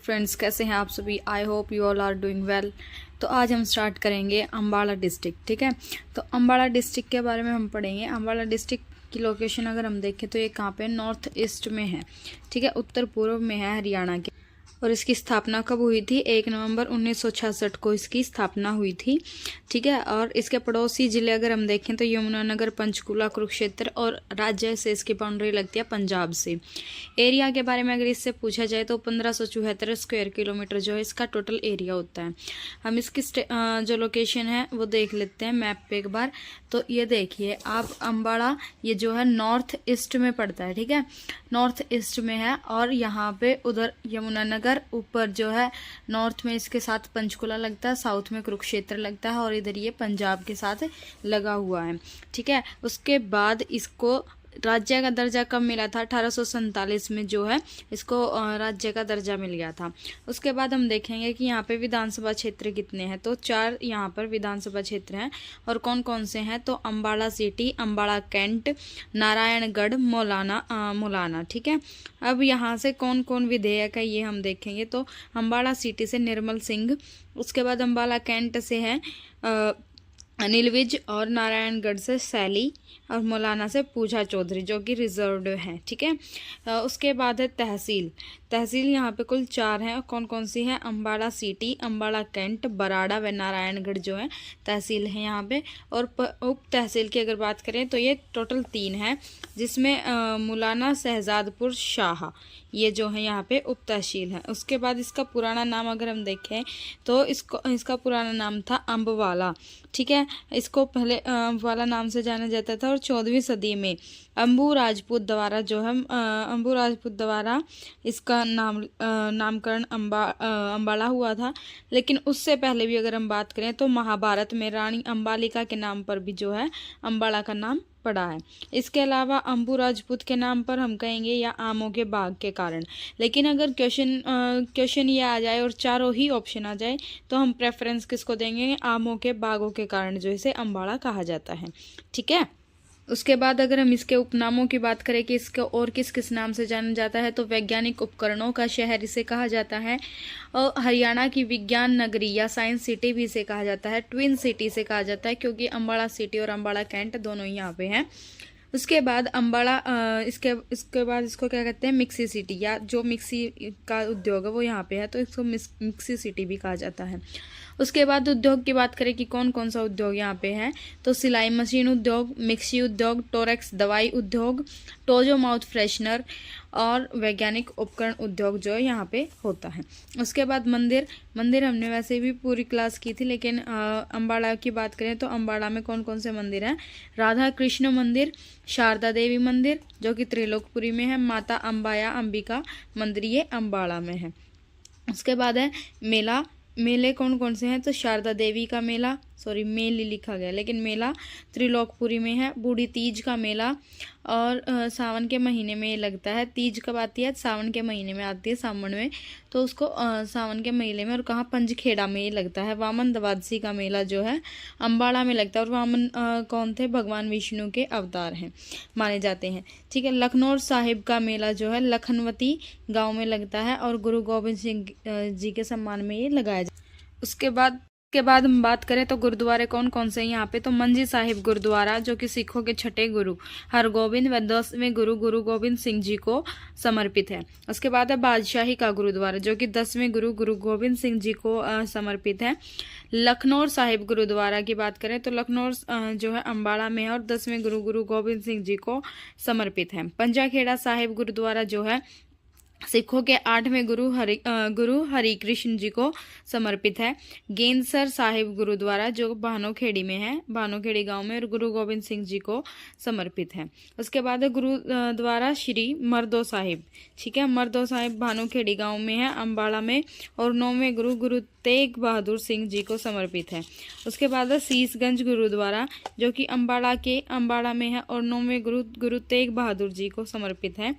Friends, कैसे हैं आप सभी। I hope you all are doing well. तो आज हम स्टार्ट करेंगे अम्बाला डिस्ट्रिक्ट। ठीक है, तो अम्बाला डिस्ट्रिक्ट के बारे में हम पढ़ेंगे। अम्बाला डिस्ट्रिक्ट की लोकेशन अगर हम देखें तो ये कहाँ पे, नॉर्थ ईस्ट में है। ठीक है, उत्तर पूर्व में है, हरियाणा के। और इसकी स्थापना कब हुई थी? 1 नवंबर 1966 को इसकी स्थापना हुई थी। ठीक है, और इसके पड़ोसी जिले अगर हम देखें तो यमुनानगर, पंचकूला, कुरुक्षेत्र, और राज्य से इसकी बाउंड्री लगती है पंजाब से। एरिया के बारे में अगर इससे पूछा जाए तो 1574 स्क्वायर किलोमीटर जो है इसका टोटल एरिया होता है। हम इसकी जो लोकेशन है वो देख लेते हैं मैप पे एक बार। तो ये देखिए आप, अम्बाड़ा ये जो है नॉर्थ ईस्ट में पड़ता है। ठीक है, नॉर्थ ईस्ट में है, और यहाँ पे उधर यमुनानगर ऊपर जो है नॉर्थ में इसके साथ पंचकुला लगता है, साउथ में कुरुक्षेत्र लगता है, और इधर ये पंजाब के साथ लगा हुआ है। ठीक है, उसके बाद इसको राज्य का दर्जा कब मिला था? 1847 में जो है इसको राज्य का दर्जा मिल गया था। उसके बाद हम देखेंगे कि यहाँ पे विधानसभा क्षेत्र कितने हैं। तो 4 यहाँ पर विधानसभा क्षेत्र हैं, और कौन कौन से हैं? तो अम्बाड़ा सिटी, अम्बाड़ा कैंट, नारायणगढ़, मौलाना। ठीक है, अब यहाँ से कौन कौन विधेयक है ये हम देखेंगे। तो अम्बाड़ा सिटी से निर्मल सिंह, उसके बाद अम्बाड़ा कैंट से है अनिल विज, और नारायणगढ़ से सैली, और मौलाना से पूजा चौधरी जो कि रिजर्व्ड है। ठीक है, उसके बाद है तहसील। तहसील यहाँ पे कुल 4 हैं, कौन कौन सी है? अम्बाड़ा सिटी, अम्बाड़ा कैंट, बराड़ा व नारायणगढ़ जो है तहसील है यहाँ पे। और उप तहसील की अगर बात करें तो ये टोटल 3 है, जिसमें मौलाना, शहजादपुर, शाह, ये जो है यहाँ पे उप तहसील है। उसके बाद इसका पुराना नाम अगर हम देखें तो इसका पुराना नाम था अम्बवाला। ठीक है, इसको पहले अम्बवाला नाम से जाना जाता था, और 14वीं सदी में अम्बू राजपूत द्वारा जो है अम्बू राजपूत द्वारा इसका नामकरण अम्बाला हुआ था। लेकिन उससे पहले भी अगर हम बात करें तो महाभारत में रानी अम्बालिका के नाम पर भी जो है अम्बाला का नाम पड़ा है। इसके अलावा अम्बू राजपूत के नाम पर हम कहेंगे या आमों के बाग के कारण। लेकिन अगर क्वेश्चन ये आ जाए और चारों ही ऑप्शन आ जाए तो हम प्रेफरेंस किसको देंगे? आमों के बागों के कारण जो इसे अम्बाड़ा कहा जाता है। ठीक है, उसके बाद अगर हम इसके उपनामों की बात करें कि इसको और किस किस नाम से जाना जाता है, तो वैज्ञानिक उपकरणों का शहर इसे कहा जाता है, और हरियाणा की विज्ञान नगरी या साइंस सिटी भी इसे कहा जाता है, ट्विन सिटी से कहा जाता है, क्योंकि अम्बाड़ा सिटी और अम्बाड़ा कैंट दोनों ही यहाँ पे हैं। उसके बाद अम्बाड़ा इसके बाद इसको क्या कहते हैं? मिक्सी सिटी, या जो मिक्सी का उद्योग है वो यहाँ पे है, तो इसको मिक्सी सिटी भी कहा जाता है। उसके बाद उद्योग की बात करें कि कौन कौन सा उद्योग यहाँ पे है, तो सिलाई मशीन उद्योग, मिक्सी उद्योग, टोरेक्स दवाई उद्योग, टोजो माउथ फ्रेशनर, और वैज्ञानिक उपकरण उद्योग जो यहाँ पे होता है। उसके बाद मंदिर हमने वैसे भी पूरी क्लास की थी, लेकिन अम्बाड़ा की बात करें तो अम्बाड़ा में कौन कौन से मंदिर हैं? राधा कृष्ण मंदिर, शारदा देवी मंदिर जो कि त्रिलोकपुरी में है, माता अम्बाया अंबिका मंदिर ये अम्बाड़ा में है। उसके बाद है मेले कौन कौन से हैं? तो शारदा देवी का मेला, मेले लिखा गया लेकिन मेला त्रिलोकपुरी में है। बूढ़ी तीज का मेला, और सावन के महीने में ये लगता है। तीज कब आती है? सावन के महीने में आती है, सावन में, तो उसको सावन के महीने में। और कहाँ? पंचखेड़ा में ये लगता है। वामन द्वादशी का मेला जो है अम्बाड़ा में लगता है, और वामन कौन थे? भगवान विष्णु के अवतार हैं, माने जाते हैं। ठीक है, लखनऊ साहिब का मेला जो है लखनवती गाँव में लगता है, और गुरु गोबिंद सिंह जी के सम्मान में ये लगाया जाता है। उसके बाद हम बात करें तो गुरुद्वारे कौन कौन से हैं यहाँ पे, तो मंजी साहिब गुरुद्वारा जो कि सिखों के 6ठे गुरु हरगोबिंद व 10वें गुरु गोबिंद सिंह जी को समर्पित है। उसके बाद है बादशाही का गुरुद्वारा जो कि 10वें गुरु गोबिंद सिंह जी को समर्पित है। लखनऊ साहिब गुरुद्वारा की बात करें तो लखनऊ जो है अम्बाड़ा में है, और 10वें गुरु गोबिंद सिंह जी को समर्पित है। पंजाखेड़ा साहिब गुरुद्वारा जो है सिखों के 8वें गुरु हरि कृष्ण जी को समर्पित है। गेंदसर साहिब गुरुद्वारा जो भानोखेड़ी में है, भानोखेड़ी गांव में, और गुरु गोबिंद सिंह जी को समर्पित है। उसके बाद गुरुद्वारा श्री मर्दो साहिब। ठीक है, मर्दो साहिब भानोखेड़ी गांव में है, अम्बाड़ा में, और 9वें गुरु तेग बहादुर सिंह जी को समर्पित है। उसके बाद शीशगंज गुरुद्वारा जो कि अम्बाड़ा में है, और 9वें गुरु तेग बहादुर जी को समर्पित है।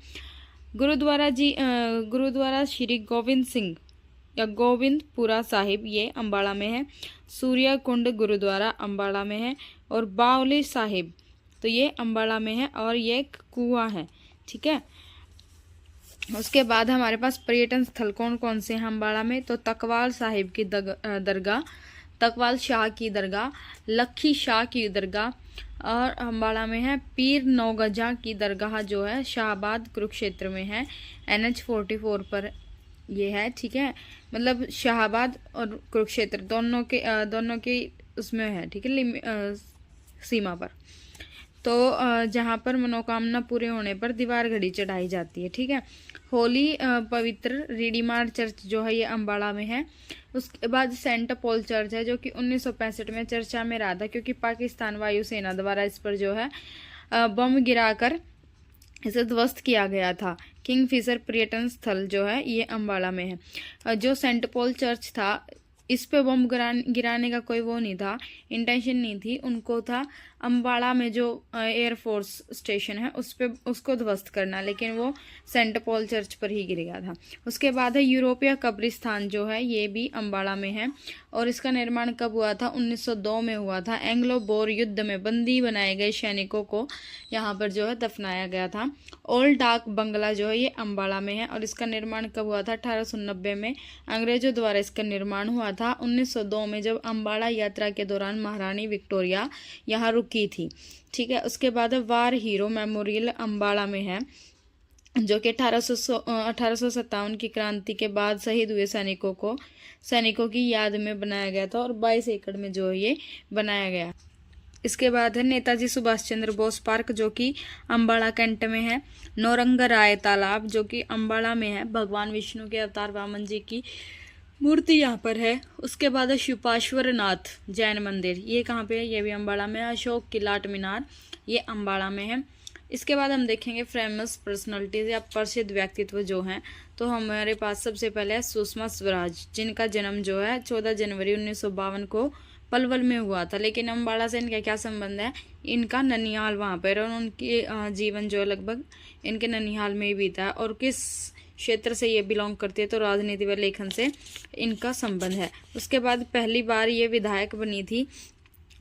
गुरुद्वारा श्री गोविंद सिंह या गोविंदपुरा साहिब ये अम्बाड़ा में है। सूर्य कुंड गुरुद्वारा अम्बाड़ा में है, और बावली साहिब तो ये अम्बाड़ा में है, और ये एक कुआं है। ठीक है, उसके बाद हमारे पास पर्यटन स्थल कौन कौन से हैं अम्बाड़ा में, तो तकवाल साहिब की दरगाह, तकवाल शाह की दरगाह, लखी शाह की दरगाह, और अम्बाड़ा में है पीर नौगजा की दरगाह जो है शाहबाद कुरुक्षेत्र में है, NH44 पर ये है। ठीक है, मतलब शाहबाद और कुरुक्षेत्र दोनों के उसमें है। ठीक है, सीमा पर। तो जहाँ पर मनोकामना पूरे होने पर दीवार घड़ी चढ़ाई जाती है। ठीक है, होली पवित्र रिडीमार चर्च जो है ये अम्बाड़ा में है। उसके बाद सेंट पॉल चर्च है जो कि 1965 में चर्चा में रहा था, क्योंकि पाकिस्तान वायुसेना द्वारा इस पर जो है बम गिराकर इसे ध्वस्त किया गया था। किंगफिशर पर्यटन स्थल जो है ये अम्बाड़ा में है। जो सेंट पॉल चर्च था इस पे बम गिराने का कोई वो नहीं था, इंटेंशन नहीं थी, उनको था अम्बाड़ा में जो एयरफोर्स स्टेशन है उस पे उसको ध्वस्त करना, लेकिन वो सेंट पॉल चर्च पर ही गिर गया था। उसके बाद है यूरोपीय कब्रिस्तान जो है ये भी अम्बाड़ा में है, और इसका निर्माण कब हुआ था, 1902 में हुआ था। एंग्लो बोर युद्ध में बंदी बनाए गए सैनिकों को यहाँ पर जो है दफनाया गया था। ओल्ड डाक बंगला जो है ये अम्बाड़ा में है, और इसका निर्माण कब हुआ था, 1890 में अंग्रेजों द्वारा इसका निर्माण हुआ था। 1902 में जब अम्बाड़ा यात्रा के दौरान महारानी विक्टोरिया यहाँ रुकी थी। ठीक है, उसके बाद वार हीरो मेमोरियल अम्बाड़ा में है, जो कि 1857 की क्रांति के बाद शहीद हुए सैनिकों की याद में बनाया गया था, और 22 एकड़ में जो ये बनाया गया। इसके बाद है नेताजी सुभाष चंद्र बोस पार्क जो कि अम्बाड़ा कैंट में है। नौरंग राय तालाब जो कि अम्बाड़ा में है, भगवान विष्णु के अवतार वामन जी की मूर्ति यहाँ पर है। उसके बाद है शिपाश्वर नाथ जैन मंदिर, ये कहाँ पे है, ये भी अम्बाड़ा में है। अशोक की लाट मीनार ये अम्बाड़ा में है। इसके बाद हम देखेंगे फेमस पर्सनालिटीज या प्रसिद्ध व्यक्तित्व जो हैं, तो हमारे पास सबसे पहले है सुषमा स्वराज, जिनका जन्म जो है 14 जनवरी 1952 को पलवल में हुआ था। लेकिन अम्बाड़ा से इनका क्या संबंध है, इनका ननिहाल वहाँ पर, और उनकी जीवन जो है लगभग इनके ननिहाल में ही बीता है। और किस क्षेत्र से ये बिलोंग करती है, तो राजनीति व लेखन से इनका संबंध है। उसके बाद पहली बार ये विधायक बनी थी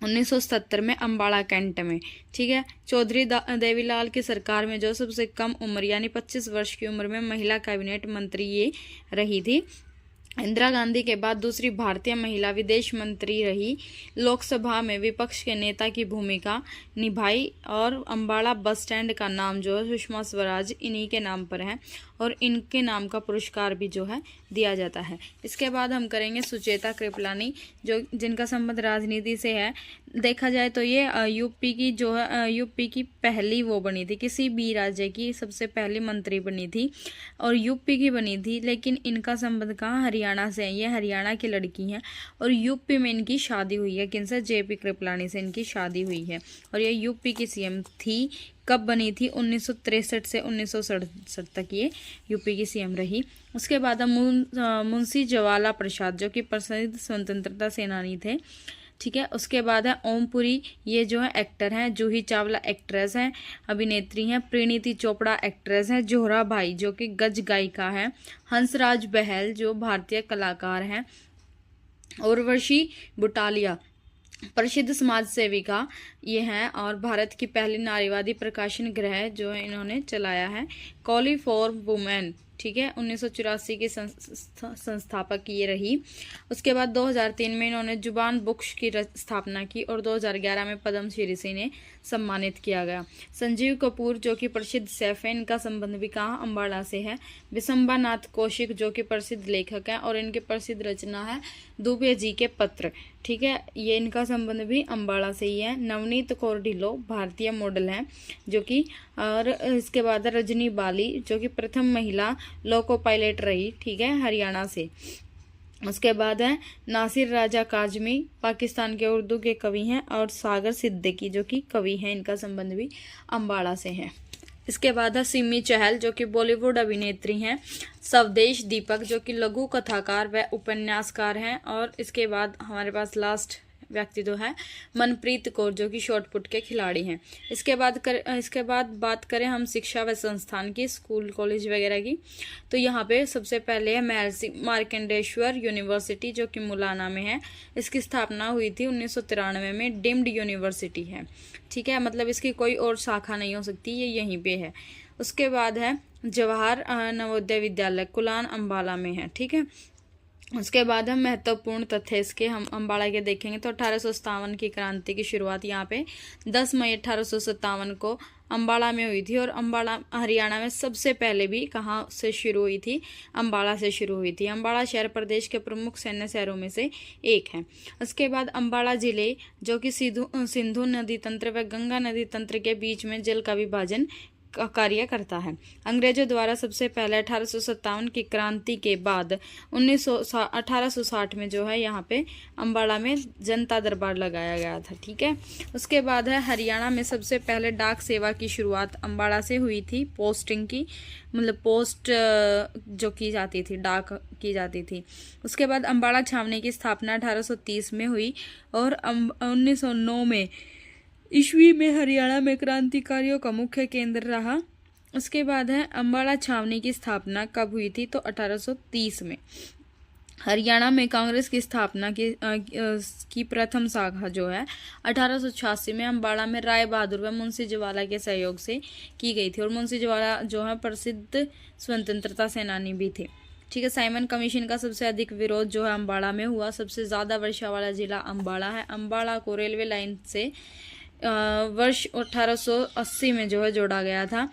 1970 में अम्बाड़ा कैंट में। ठीक है, चौधरी देवीलाल की सरकार में जो सबसे कम उम्र यानी 25 वर्ष की उम्र में महिला कैबिनेट मंत्री ये रही थी। इंदिरा गांधी के बाद दूसरी भारतीय महिला विदेश मंत्री रही। लोकसभा में विपक्ष के नेता की भूमिका निभाई, और अम्बाड़ा बस स्टैंड का नाम जो है सुषमा स्वराज इन्हीं के नाम पर है, और इनके नाम का पुरस्कार भी जो है दिया जाता है। इसके बाद हम करेंगे सुचेता कृपलानी, जो जिनका संबंध राजनीति से है। देखा जाए तो ये यूपी की जो है यूपी की पहली वो बनी थी, किसी भी राज्य की सबसे पहली मंत्री बनी थी, और यूपी की बनी थी। लेकिन इनका संबंध कहाँ, हरियाणा से है, ये हरियाणा की लड़की हैं, और यूपी में इनकी शादी हुई है। किनसे, JP कृपलानी से इनकी शादी हुई है, और ये यूपी की CM थी। कब बनी थी, 1963 से 1967 तक ये यूपी की CM रही। उसके बाद मुंशी ज्वाला प्रसाद जो कि प्रसिद्ध स्वतंत्रता सेनानी थे। ठीक है, उसके बाद है ओमपुरी, ये जो है एक्टर हैं। जूही चावला एक्ट्रेस हैं, अभिनेत्री हैं। प्रीनीति चोपड़ा एक्ट्रेस हैं। जोहरा भाई जो कि गज गायिका है। हंसराज बहल जो भारतीय कलाकार हैं। उर्वशी बुटालिया प्रसिद्ध समाज सेविका ये हैं, और भारत की पहली नारीवादी प्रकाशन गृह जो इन्होंने चलाया है, कॉली फॉर वुमेन। ठीक है, 1984 की संस्थापक ये रही। उसके बाद 2003 में इन्होंने जुबान बुक्स की स्थापना की, और 2011 में पद्मश्री से इन्हें सम्मानित किया गया। संजीव कपूर जो कि प्रसिद्ध शेफ हैं, इनका संबंध भी कहाँ, अम्बाड़ा से है। विशंबा नाथ कौशिक जो कि प्रसिद्ध लेखक हैं, और इनकी प्रसिद्ध रचना है दुबे जी के पत्र। ठीक है, ये इनका संबंध भी अम्बाड़ा से ही है। नवनीत कौर ढिल्लो भारतीय मॉडल हैं जो कि, और इसके बाद रजनी बाली जो कि प्रथम महिला लोको पायलट रही। ठीक है, हरियाणा से। उसके बाद है नासिर राजा काजमी, पाकिस्तान के उर्दू के कवि हैं। और सागर सिद्दीकी जो कि कवि हैं, इनका संबंध भी अम्बाड़ा से है। इसके बाद है सिमी चहल जो कि बॉलीवुड अभिनेत्री हैं। स्वदेश दीपक जो कि लघु कथाकार व उपन्यासकार हैं। और इसके बाद हमारे पास लास्ट व्यक्ति तो है मनप्रीत कौर जो कि शॉटपुट के खिलाड़ी हैं। इसके बाद बात करें हम शिक्षा व संस्थान की, स्कूल कॉलेज वगैरह की, तो यहाँ पे सबसे पहले है महर्षि मार्कंडेश्वर यूनिवर्सिटी जो कि मुलाना में है। इसकी स्थापना हुई थी 1993 में, डीम्ड यूनिवर्सिटी है। ठीक है, मतलब इसकी कोई और शाखा नहीं हो सकती, ये यहीं पे है। उसके बाद है जवाहर नवोदय विद्यालय कुलान अम्बाला में है, ठीक है। उसके बाद हम महत्वपूर्ण तथ्य इसके हम अम्बाड़ा के देखेंगे। तो 1857 की क्रांति की शुरुआत यहाँ पे 10 मई 1857 को अम्बाड़ा में हुई थी। और अम्बाड़ा हरियाणा में सबसे पहले भी कहाँ से शुरू हुई थी? अम्बाड़ा से शुरू हुई थी। अम्बाड़ा शहर प्रदेश के प्रमुख सैन्य शहरों में से एक है। उसके बाद अम्बाड़ा जिले जो कि सिंधु नदी तंत्र व गंगा नदी तंत्र के बीच में जल का विभाजन कार्य करता है। अंग्रेजों द्वारा सबसे पहले 1857 की क्रांति के बाद 1860 में जो है यहाँ पे अम्बाड़ा में जनता दरबार लगाया गया था, ठीक है। उसके बाद है हरियाणा में सबसे पहले डाक सेवा की शुरुआत अम्बाड़ा से हुई थी। पोस्टिंग की मतलब पोस्ट जो की जाती थी, डाक की जाती थी। उसके बाद अम्बाड़ा छावनी की स्थापना 1830 में हुई और 1909 में ईस्वी में हरियाणा में क्रांतिकारियों का मुख्य केंद्र रहा। उसके बाद है अम्बाड़ा छावनी की स्थापना कब हुई थी? तो 1830 में। हरियाणा में कांग्रेस की स्थापना की प्रथम शाखा जो है 1886 में अम्बाड़ा में राय बहादुर व मुंशी ज्वाला के सहयोग से की गई थी। और मुंशी ज्वाला जो है प्रसिद्ध स्वतंत्रता सेनानी भी थे, ठीक है। साइमन कमीशन का सबसे अधिक विरोध जो है अम्बाड़ा में हुआ। सबसे ज़्यादा वर्षा वाला जिला अम्बाड़ा है। अम्बाड़ा को रेलवे लाइन से वर्ष 1880 में जो है जोड़ा गया था।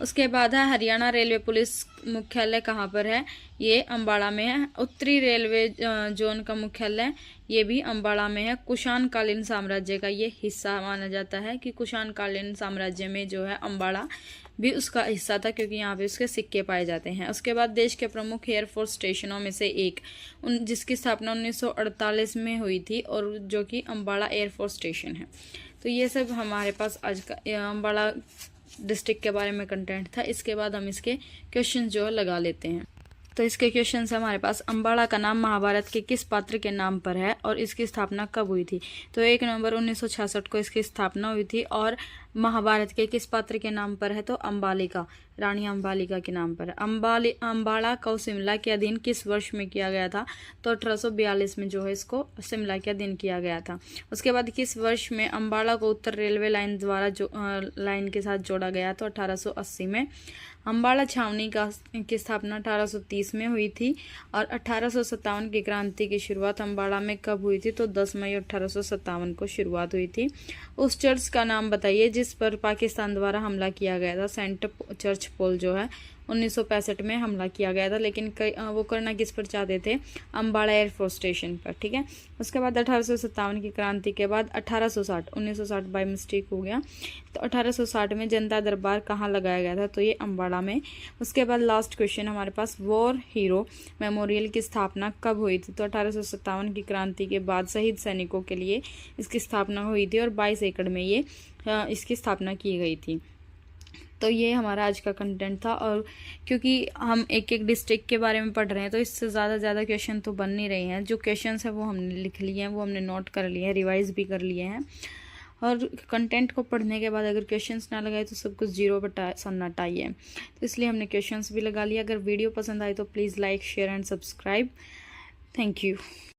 उसके बाद है हरियाणा रेलवे पुलिस मुख्यालय कहाँ पर है? ये अम्बाड़ा में है। उत्तरी रेलवे जोन का मुख्यालय ये भी अम्बाड़ा में है। कुषाण कालीन साम्राज्य का ये हिस्सा माना जाता है कि कुषाण कालीन साम्राज्य में जो है अम्बाड़ा भी उसका हिस्सा था, क्योंकि यहाँ पे उसके सिक्के पाए जाते हैं। उसके बाद देश के प्रमुख एयरफोर्स स्टेशनों में से एक जिसकी स्थापना 1948 में हुई थी और जो कि अम्बाड़ा एयरफोर्स स्टेशन है। तो ये सब हमारे पास आज का अम्बाड़ा डिस्ट्रिक्ट के बारे में कंटेंट था। इसके बाद हम इसके क्वेश्चन जो है लगा लेते हैं। तो इसके क्वेश्चन है हमारे पास, अम्बाड़ा का नाम महाभारत के किस पात्र के नाम पर है और इसकी स्थापना कब हुई थी? तो 1 नवंबर 1966 को इसकी स्थापना हुई थी। और महाभारत के किस पात्र के नाम पर है? तो अम्बालिका, रानी अम्बालिका के नाम पर। अम्बाड़ा को शिमला के अधीन किस वर्ष में किया गया था? तो 1842 में जो है इसको शिमला के अधीन किया गया था। उसके बाद किस वर्ष में अम्बाड़ा को उत्तर रेलवे लाइन द्वारा लाइन के साथ जोड़ा गया? तो 1880 में। अम्बाड़ा छावनी की स्थापना 1830 में हुई थी। और 1857 की क्रांति की शुरुआत अम्बाड़ा में कब हुई थी? तो 10 मई 1857 को शुरुआत हुई थी। उस चर्च का नाम बताइए जिस पर पाकिस्तान द्वारा हमला किया गया था। सेंट चर्च पोल जो है 1965 में हमला किया गया था, लेकिन वो करना किस पर चाहते थे? अम्बाड़ा एयरफोर्स स्टेशन पर, ठीक है। उसके बाद 1857 की क्रांति के बाद 1960 बाय मिस्टेक हो गया। तो 1860 में जनता दरबार कहाँ लगाया गया था? तो ये अम्बाड़ा में। उसके बाद लास्ट क्वेश्चन हमारे पास, वॉर हीरो मेमोरियल की स्थापना कब हुई थी? तो 1857 की क्रांति के बाद शहीद सैनिकों के लिए इसकी स्थापना हुई थी और 22 एकड़ में ये इसकी स्थापना की गई थी। तो ये हमारा आज का कंटेंट था। और क्योंकि हम एक एक डिस्ट्रिक्ट के बारे में पढ़ रहे हैं तो इससे ज़्यादा क्वेश्चन तो बन नहीं रहे हैं। जो क्वेश्चंस हैं वो हमने लिख लिए हैं, वो हमने नोट कर लिए हैं, रिवाइज भी कर लिए हैं। और कंटेंट को पढ़ने के बाद अगर क्वेश्चंस ना लगाए तो सब कुछ जीरो पर सन्नाटा ही है। तो इसलिए हमने क्वेश्चंस भी लगा लिया। अगर वीडियो पसंद आए तो please like, share and subscribe. Thank you.